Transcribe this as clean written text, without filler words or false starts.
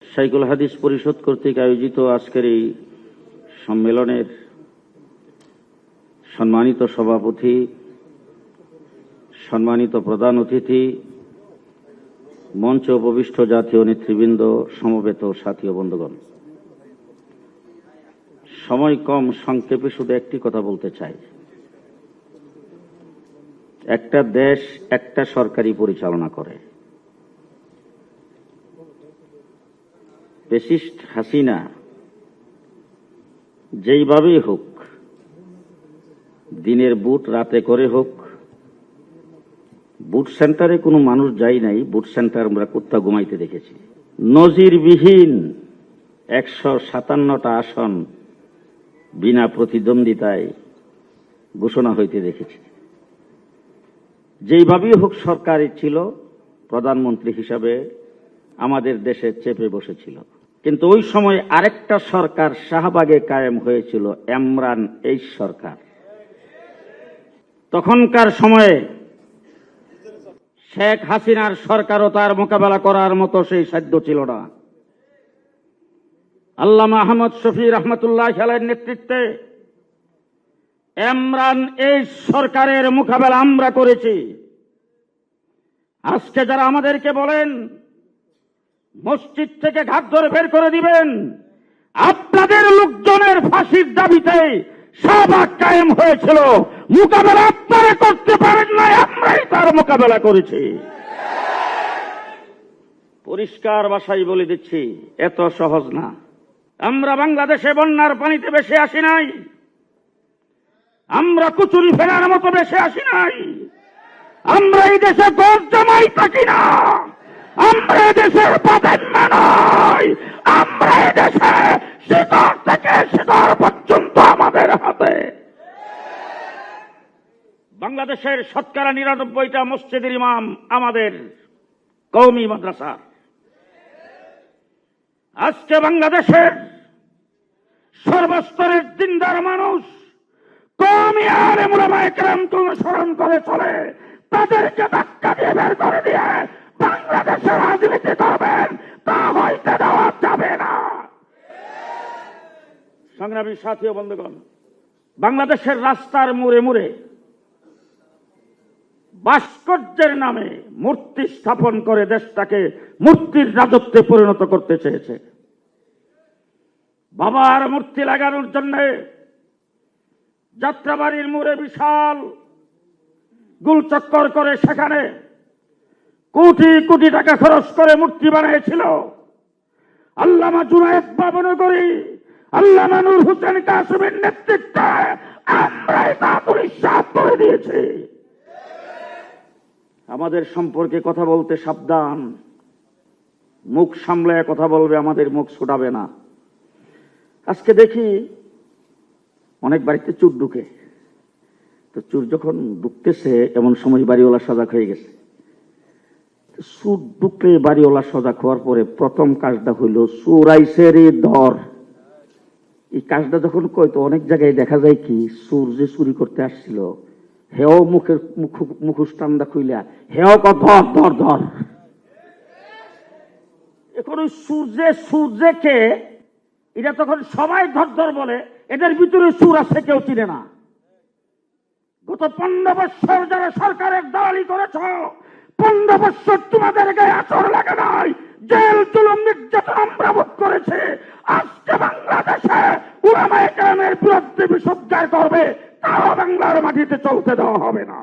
শাইখুল হাদিস পরিষদ কর্তৃক আয়োজিত আজকের এই সম্মেলনের সম্মানিত সভাপতি, সম্মানিত প্রধান অতিথি, মঞ্চে উপবিষ্ট জাতীয় নেতৃবৃন্দ, সমবেত সাথী ও বন্ধুগণ, সময় কম, সংক্ষেপে শুধু একটি কথা বলতে চাই। একটা দেশ একটা সরকারই পরিচালনা করে। ফ্যাসিস্ট হাসিনা যেইভাবেই হোক, দিনের বুট রাতে করে হোক, বুট সেন্টারে কোনো মানুষ যায় নাই, বুট সেন্টার আমরা কুত্তা ঘুমাইতে দেখেছি। নজিরবিহীন 157টা আসন বিনা প্রতিদ্বন্দ্বিতায় ঘোষণা হইতে দেখেছি। যেইভাবেই হোক সরকার ছিল, প্রধানমন্ত্রী হিসাবে আমাদের দেশে চেপে বসেছিল। কিন্তু ওই সময় আরেকটা সরকার শাহবাগে কায়েম হয়েছিল, ইমরান এই সরকার। তখনকার সময়ে শেখ হাসিনার সরকারও তার মোকাবেলা করার মতো সেই সাধ্য ছিল না। আল্লামা আহমদ শফি রহমতুল্লাহ আলাইহির নেতৃত্বে ইমরান এই সরকারের মোকাবেলা আমরা করেছি। আজকে যারা আমাদেরকে বলেন মসজিদ থেকে ঘাট ধরে বের করে দিবেন, আপনাদের লোকজনের ফাঁসির দাবিতে শাহবাগ কায়েম হয়েছিল, মোকাবেলা আপনারা করতে পারেন নাই, আমরাই তার মোকাবেলা করেছি। পরিষ্কার ভাষায় বলে দিচ্ছি, এত সহজ না। আমরা বাংলাদেশে বন্যার পানিতে ভেসে আসি নাই, আমরা কুচুরি ফেলার মতো ভেসে আসি নাই, আমরা এই দেশে দোষ জমাই থাকি না, আমরা দেশের প্রাধান্য নয়, আমরা দেশে শিকড় থেকে শিকড় পর্যন্ত আমাদের হাতে। বাংলাদেশের শতকরা 99টা মসজিদের ইমাম আমাদের কওমি মাদ্রাসা। আজকে বাংলাদেশের সর্বস্তরের দিনদার মানুষ কওমি আলেম উলামায়ে কেরামকে অনুসরণ করে চলে, তাদেরকে ধাক্কা দিয়ে বের করে দিয়ে বাংলাদেশের রাজনীতি করবেন, তা হইতে দেওয়া যাবে না। সংগ্রামী সাথী ও বন্ধুগণ, বাংলাদেশের রাস্তার মোড়ে মোড়ে ভাস্কর্যের নামে মূর্তি স্থাপন করে দেশটাকে মূর্তির রাজত্বে পরিণত করতে চেয়েছে। বাবার মূর্তি লাগানোর জন্য যাত্রাবাড়ির মোড়ে বিশাল গোলচক্কর করে সেখানে কোটি কোটি টাকা খরচ করে মূর্তি বানিয়েছিল। আল্লামা জুনায়েদ বাবনগরী, আল্লামা নূর হোসেন কাসেমের নেতৃত্বে আমরাই তা পরিষ্কার করে দিয়েছি। আমাদের সম্পর্কে কথা বলতে সাবধান, মুখ সামলায় কথা বলবে, আমাদের মুখ ছুটাবে না। আজকে দেখি অনেক বাড়িতে চোর ঢুকে, তো চোর যখন ঢুকতেছে এমন সময় বাড়িওয়ালা সজাগ হয়ে গেছে। চোর ঢুকলে বাড়িওয়ালা সজাগ হওয়ার পরে প্রথম কাজটা হইল চোর আইছে রে ধর। এই কাজটা যখন কয়, তো অনেক জায়গায় দেখা যায় কি, চোর যে চুরি করতে আসছিল হেও মুখের মুখোশ টান্দা খুইলা হেও ধর ধর ধর। এখন ওই সূর্যে কে, এটা তখন সবাই ধর ধর বলে, এদের ভিতরে চোর আছে কেউ চিনে না। গত 15 বছর যারা সরকারের দালালি করেছ, 15 বছর তোমাদের গায়ে আচর লাগে নাই, জেল জুলুম নির্যাতন আমরা ভোগ করেছে। আজকে বাংলাদেশে উলামায়ে কেরামের বিরুদ্ধে বিসর্জন করবে, তাও বাংলার মাটিতে চলতে দেওয়া হবে না।